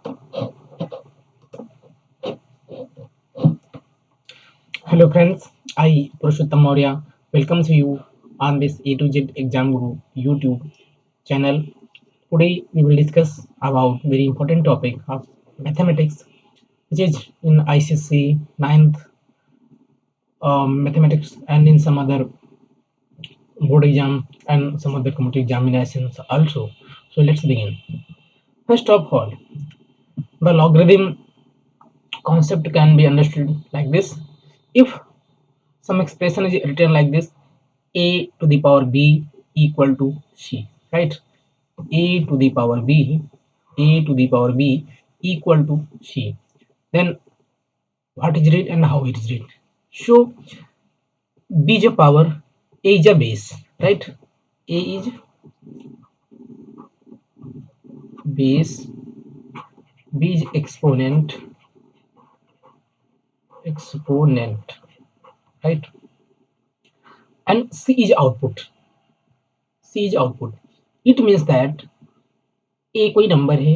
Hello friends, I Purushottam Maurya welcomes you on this A to Z Exam Guru YouTube channel. Today we will discuss about very important topic of mathematics, which is in ICSE 9th mathematics and in some other board exam and some other competitive examinations also. So let's begin. First of all, the logarithm concept can be understood like this. If some expression is written like this, a to the power b equal to c, right? a to the power b a to the power b equal to c, then what is read and how it is read? So b is a power, a is a base, right? A is base, b is exponent, right? And c is output. C is output. It means that a कोई number है,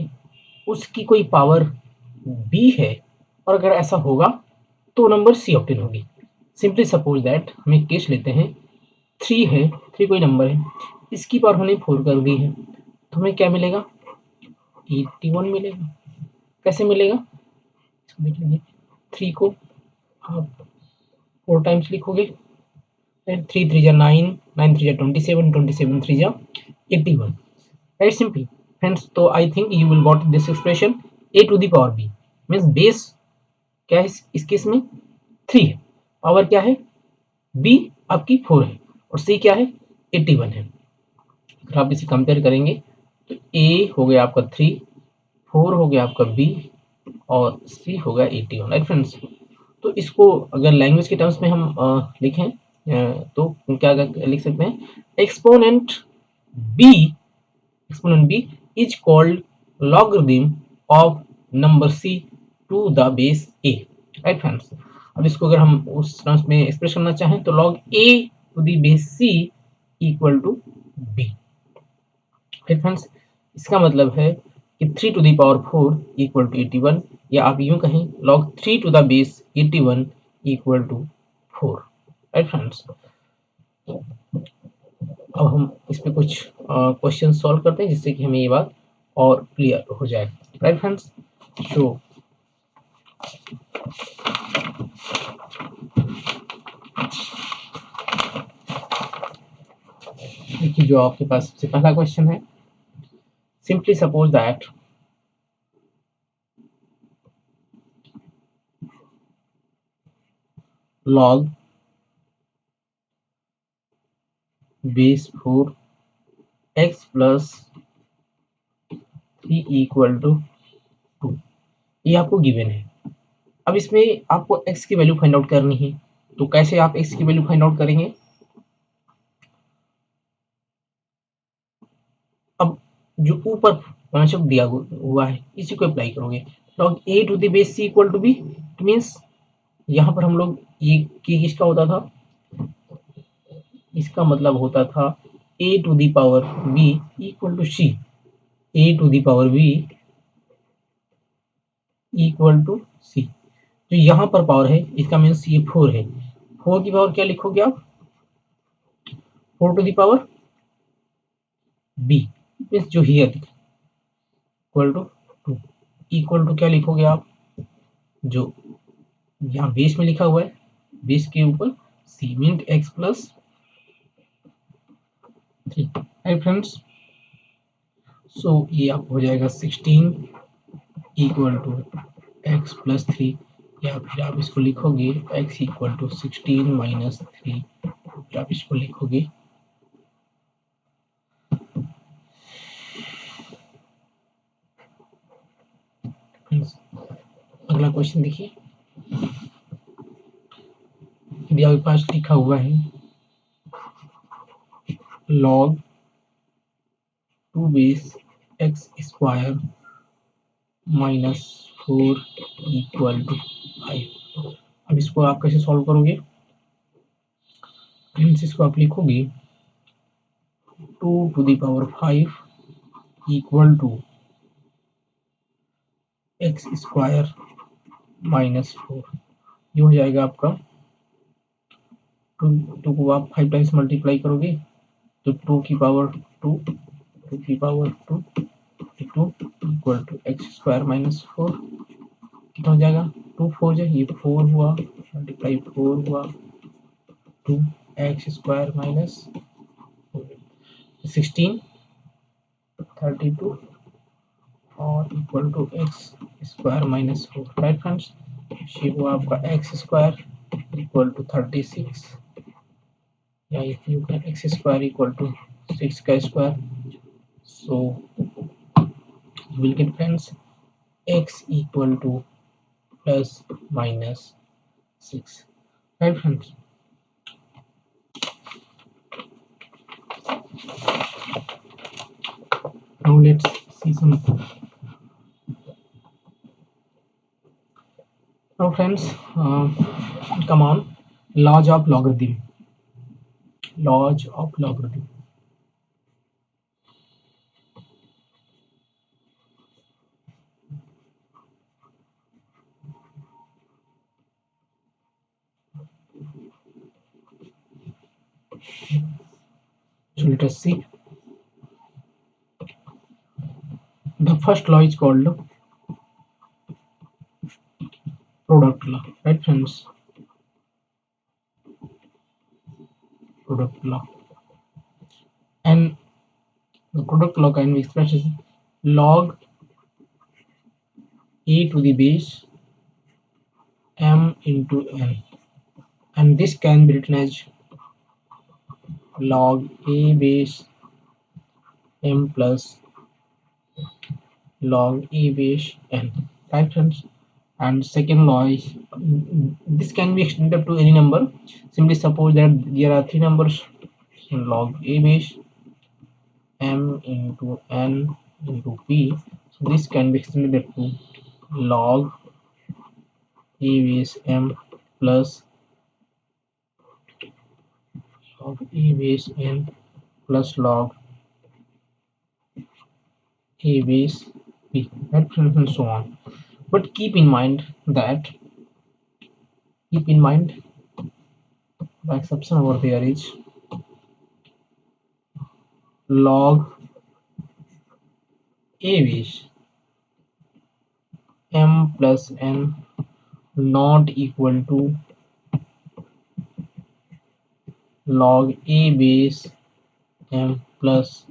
उसकी कोई power b है, और अगर ऐसा होगा तो नंबर c ऑप्टेन होगी. सिंपली सपोज दैट हम एक केस लेते हैं, 3 है, 3 कोई नंबर है, इसकी पावर हमने 4 कर दी है, तो हमें क्या मिलेगा? 81 मिलेगा. कैसे मिलेगा? देख लीजिए, 3 को आप 4 टाइम्स लिखोगे, 3 3 जा 9, 9 3 जा 27, 27 3 जा 81. Very simple friends. तो I think you will got this expression. a to the power b means base क्या है इस केस में 3 है, पावर क्या है b आपकी 4 है, और c क्या है 81 है. अगर आप इसे कंपेयर करेंगे तो a हो गया आपका 3, 4 हो गया आपका b और c हो गया 81, राइट फ्रेंड्स. तो इसको अगर लैंग्वेज के टर्म्स में हम लिखें तो क्या लिख सकते हैं? Exponent b is called logarithm of number c to the base a, right friends. अब इसको अगर हम उस टर्म्स में एक्सप्रेस करना चाहें तो log a to the base c equal to b, right friends. इसका मतलब है कि 3 to the power 4 equal to 81, या आप यूं कहें log 3 to the base 81 equal to 4, right friends. अब हम इस पे कुछ क्वेश्चन सॉल्व करते हैं जिससे कि हमें ये बात और क्लियर हो जाए, राइट फ्रेंड्स. सो देखिए, जो आपके पास सबसे पहला क्वेश्चन है, simply suppose that log base 4 x plus 3 equal to 2, ये आपको गिवन है. अब इसमें आपको x की वैल्यू फाइंड आउट करनी है, तो कैसे आप x की वैल्यू फाइंड आउट करेंगे? अब जो ऊपर कॉन्सेप्ट दिया हुआ है इसी को अप्लाई करोगे. log a to the base c equal to b, it means यहाँ पर हम लोग ये किसका होता था? इसका मतलब होता था a to the power b equal to c, a to the power b equal to c. जो यहाँ पर पावर है इसका मीन्स ये 4 है, 4 की पावर क्या लिखोगे आप? 4 to the power b means जो here equal to 2, equal to क्या लिखोगे आप? जो यहाँ बेस में लिखा हुआ है, बेस के ऊपर c means x plus 3, right friends. So ये आप हो जाएगा 16 इक्वल टू x प्लस 3, या फिर आप इसको लिखोगे x इक्वल टू 16 माइनस 3, फिर आप इसको लिखोगे अगला क्वेश्चन देखिए, यदि आपके पास लिखा हुआ है log 2 base x square minus 4 equal to 5. अब इसको आप कैसे सॉल्व करोगे? इसको आप लिखोगे 2 to the power 5 equal to x square minus 4। ये हो जाएगा आपका टू को आप 5 टाइम्स मल्टीप्लाई करोगे तो 2 की पावर 2, 2 की power 2 to equal to x square minus 4। कितना हो जाएगा? 2 4 जो ये 4 हुआ, मल्टीप्लाई 4 हुआ, 2 एक्स स्क्वायर माइनस 16 32 और equal to x square minus 4। Right friends, ये हुआ आपका एक्स स्क्वायर इक्वल टू 36, या if you can x square equal to 6 का square, so you will get friends x equal to plus minus 6. Right friends, now let's see some. Now friends, come on, laws of logarithm. Laws of logarithm. So let us see. The first law is called product law. Right friends, product law. And the product law can be expressed as log e to the base m into n, and this can be written as log a base m plus log e base n. Right friends, and second law is this can be extended to any number. Simply suppose that there are three numbers, log a base m into n into p, so this can be extended to log a base m plus log a base n plus log a base p, right friends, and so on. But keep in mind the exception over there is log a base m plus n not equal to log a base m plus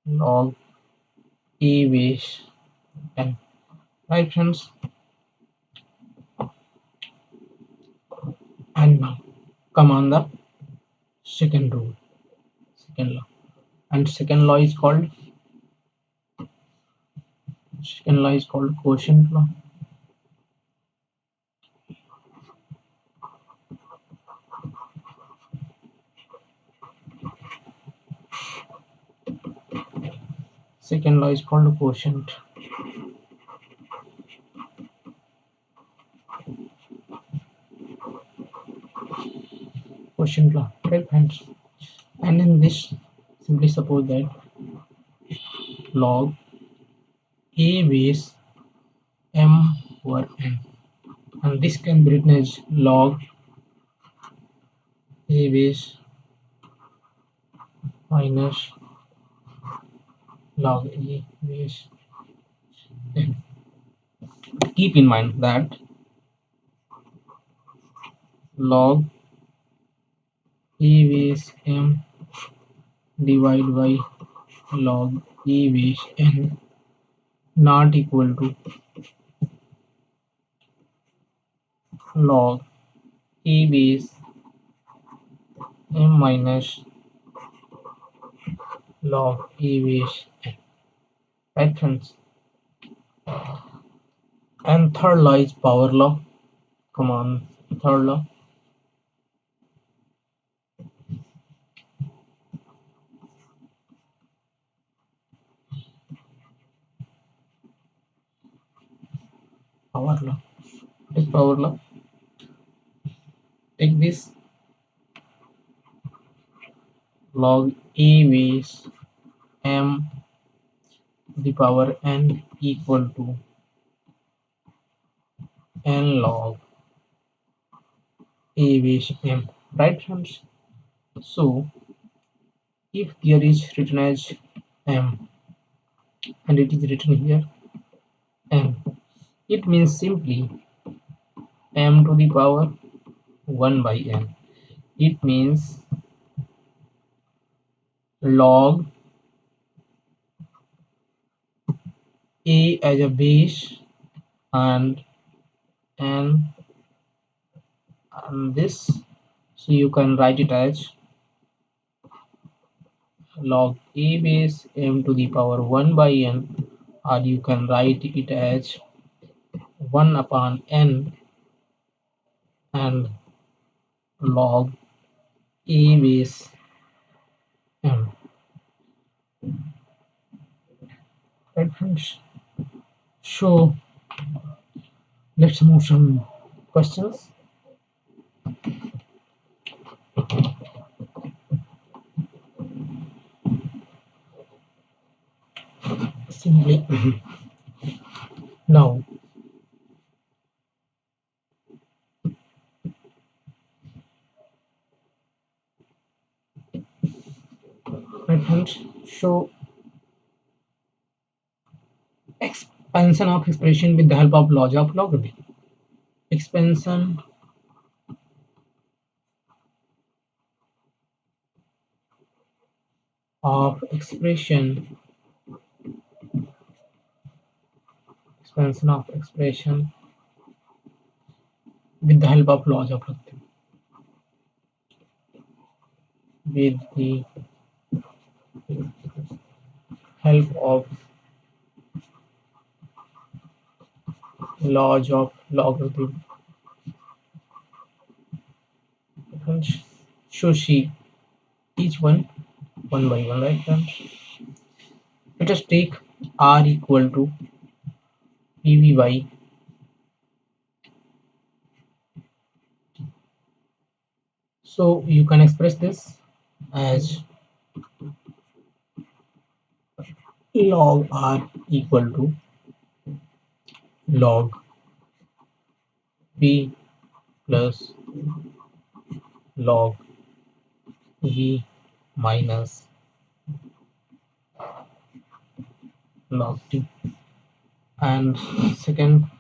log a base n. Right friends, and now come on the second rule, second law, and second law is called quotient law. Second law is called quotient. Quotient law, right friends? And in this, simply suppose that log a base m over n, and this can be written as log a base minus log a base n. Keep in mind that log a base m divided by log a base n not equal to log a base m minus log a base n. Right friends? And third law is power law. Come on, third law. Power law. What is power law? Take this log a base m the power n equal to n log a base m, right friends? So if there is written as m and it is written here m, it means simply m to the power 1 by n. It means log a as a base and n and this, so you can write it as log a base m to the power 1 by n, or you can write it as 1 upon n and log a base m, right friends? So let's move some questions. Simply now, right friends, so expansion of expression with the help of laws of logarithm. Expansion of expansion of expression with the help of laws of logarithm. With the help of laws of logarithm. Friends, so she each one by one, right friends? Let us take r equal to pv by, so you can express this as log r equal to log p plus log v minus log t. And second,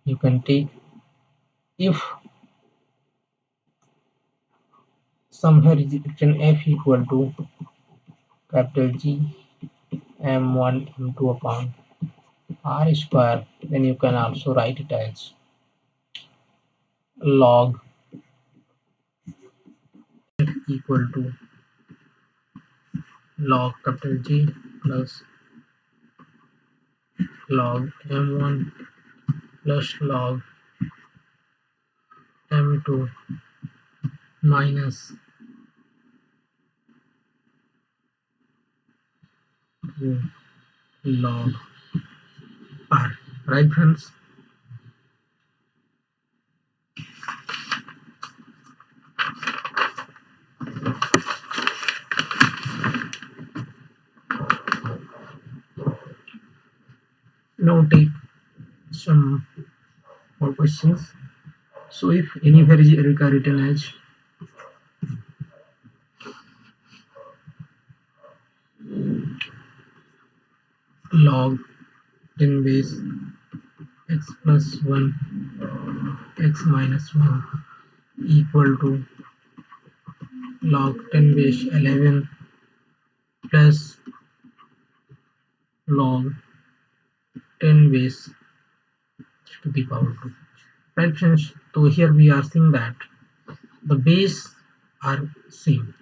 you can take if somewhere is written f equal to capital G m1 m2 upon r square, then you can also write it as log equal to log capital G plus log m1 plus log m2 minus log r, right friends? Now take some more questions. So if anywhere is written as log 10 base x plus 1 x minus 1 equal to log 10 base 11 plus log 10 base to the power 2. Right friends, so here we are seeing that the base are same.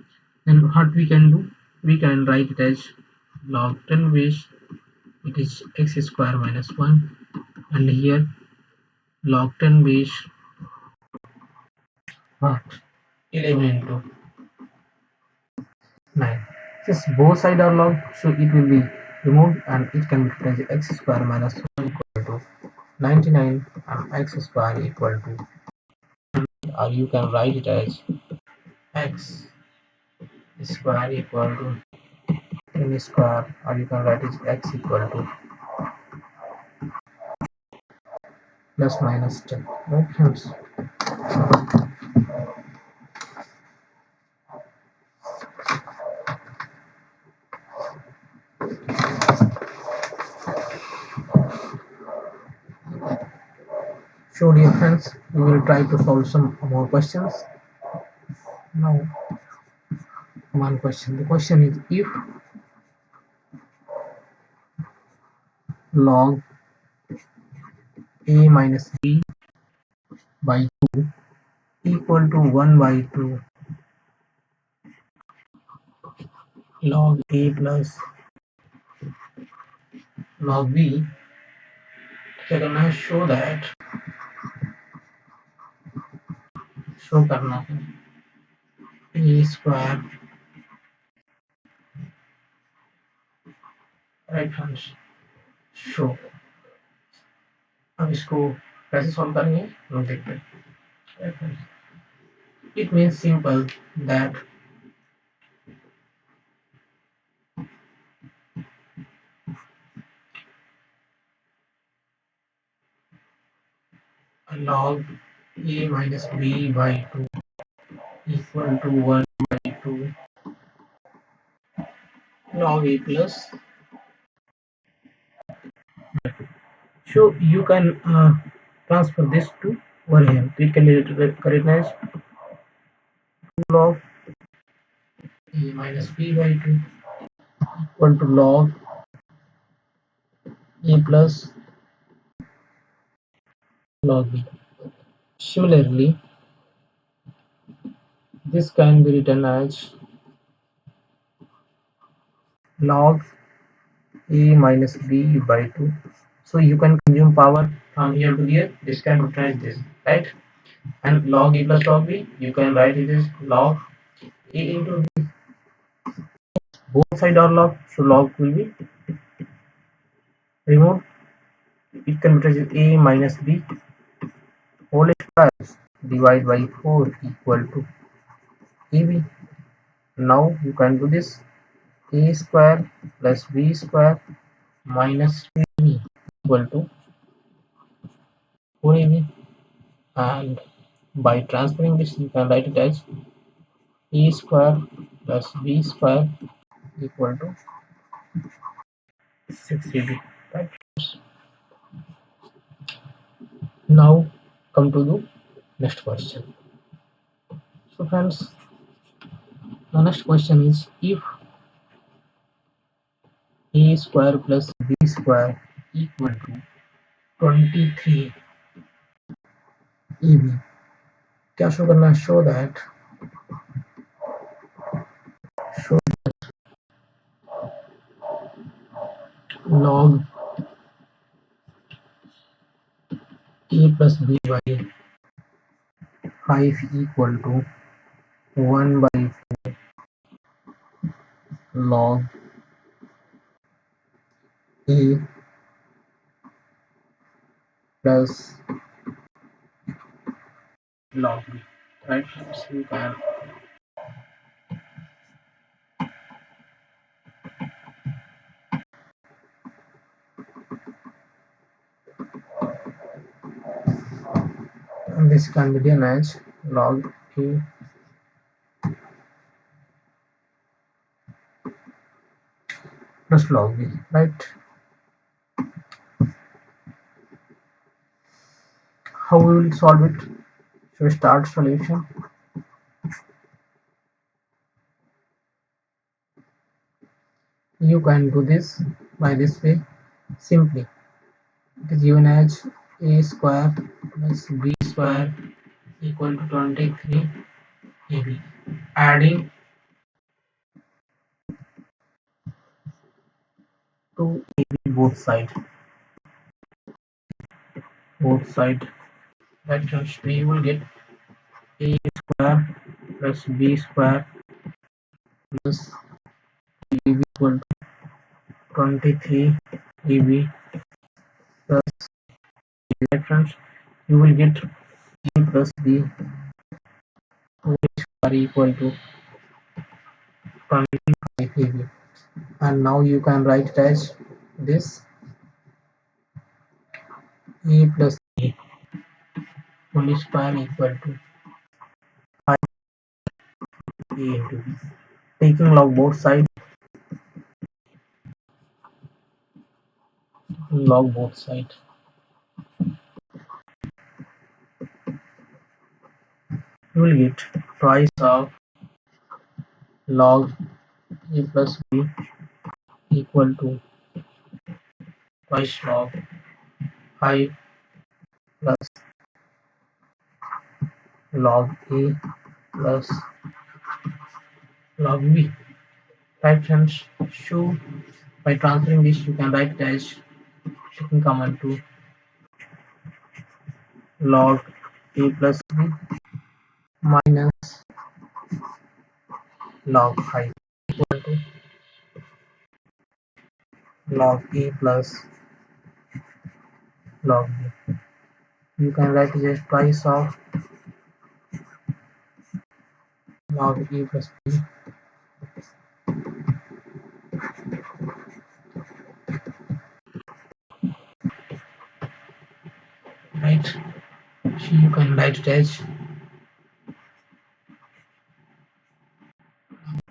Then what we can do? We can write it as log 10 base, it is x square minus 1, and here log 10 base what? 11 into 9. Since both sides are log, so it will be removed and it can be written as x square minus 1 equal to 99 and x square equal to, or you can write it as x square equal to n square, or you can write it x equal to plus minus 10, right friends? So dear friends, we will try to solve some more questions. Now one question, the question is, if log a minus b by 2 equal to 1 by 2 log a plus log b, क्या करना है, show that, show करना है ए square, right friends, show. अब इसको कैसे solve करेंगे हम देखते हैं, right friends. It means simple that log a minus b by 2 equal to 1 by 2 log a plus. So you can transfer this to over here. It can be written as 2 log a minus b by 2 equal to log a plus log b. Similarly, this can be written as log a minus b by 2. So you can consume power from here to here. This can be written as this, right? And log a plus log b, you can write it as log a into b. Both side are log, so log will be removed. It can be written as a minus b whole square divided by 4 equal to ab. Now you can do this, a square plus b square minus 2ab equal to 4ab, and by transferring this you can write it as a square plus b square equal to 6ab, right? Now come to the next question. So friends, the next question is, if a square plus b square equal to 23 ab, क्या show करना है, show that, show log a plus b by 5 equal to 1 by 4 log a plus log b, right? So you can and this can be done as log a plus log b, right? How we will solve it? So start solution. You can do this by this way. Simply, it is given as a square plus b square equal to 23 ab. Adding 2 ab both sides. That means we will get a square plus b square plus ab equal to 23 ab plus, right friends, you will get a plus b whole square equal to 25 and now you can write it as this a plus a whole square equal to 5a into b. Taking log both sides, you will get twice of log a plus b equal to twice log 5 plus log a plus log b. Right friends, so by transferring this you can write it as taking common to log a plus b minus log 5 equal to log a plus log b. You can write it as twice of log a plus b, right? So you can write it as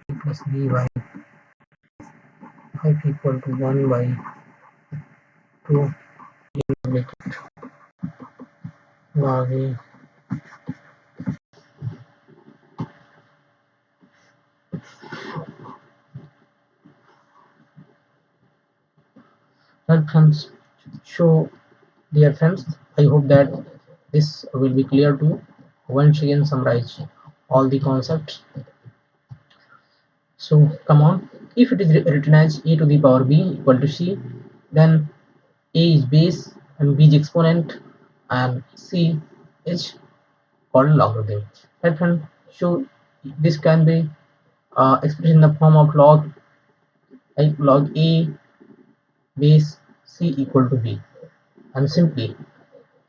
a plus b by 5 equal to 1 by 2 bracket log a. Right friends, so dear friends, I hope that this will be clear to you. Once again summarize all the concepts. So come on, if it is written as a to the power b equal to c, then a is base and b is exponent and c is called logarithm. Right friend, so this can be expressed in the form of log, like log a base c equal to b, and simply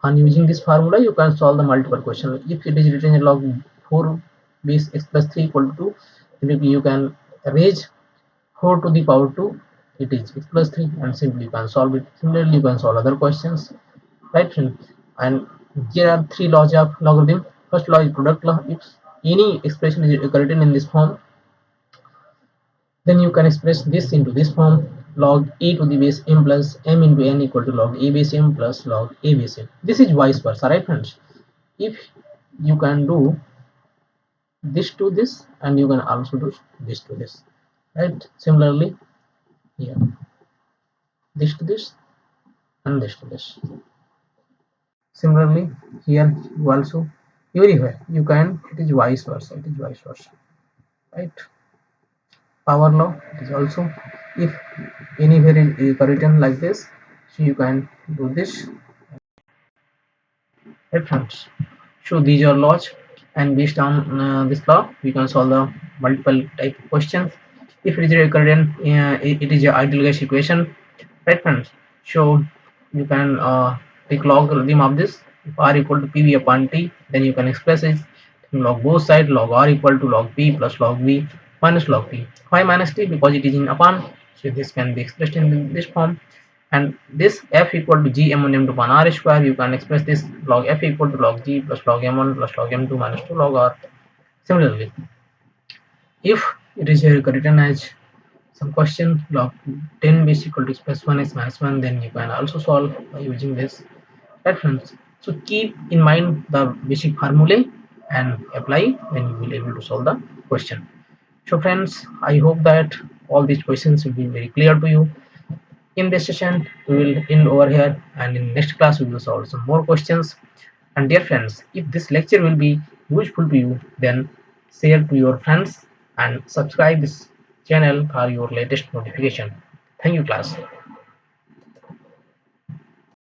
on using this formula you can solve the multiple question. If it is written in log 4 base x plus 3 equal to 2, then you can raise 4 to the power 2, it is x plus 3, and simply you can solve it. Similarly you can solve other questions, right friend? And here are three laws of logarithm. First law is product law. If any expression is written in this form, then you can express this into this form: log a to the base m plus m into n equal to log a base m plus log a base m. This is vice versa, right friends? If you can do this to this, and you can also do this to this, right? Similarly here, this to this and this to this. Similarly here you also, everywhere you can, it is vice versa, right? Power law, it is also, if anywhere is written like this, so you can do this, right friends? So these are laws, and based on this law we can solve the multiple type of questions. If it is recurrent, it is a ideal gas equation, right friends? So you can take logarithm of this. If r equal to pv upon t, then you can express it log both sides, log r equal to log p plus log v minus log p. Why minus t? Because it is in upon, so this can be expressed in this form. And this f equal to g m1 m2 upon r square, you can express this log f equal to log g plus log m1 plus log m2 minus 2 log r. Similarly, if it is here written as some question log 10 base equal to x plus 1x minus 1, then you can also solve by using this reference. So keep in mind the basic formulae and apply, then you will be able to solve the question. So friends, I hope that all these questions will be very clear to you. In this session we will end over here, and in next class we will solve some more questions. And dear friends, if this lecture will be useful to you, then share to your friends and subscribe this channel for your latest notification. Thank you class.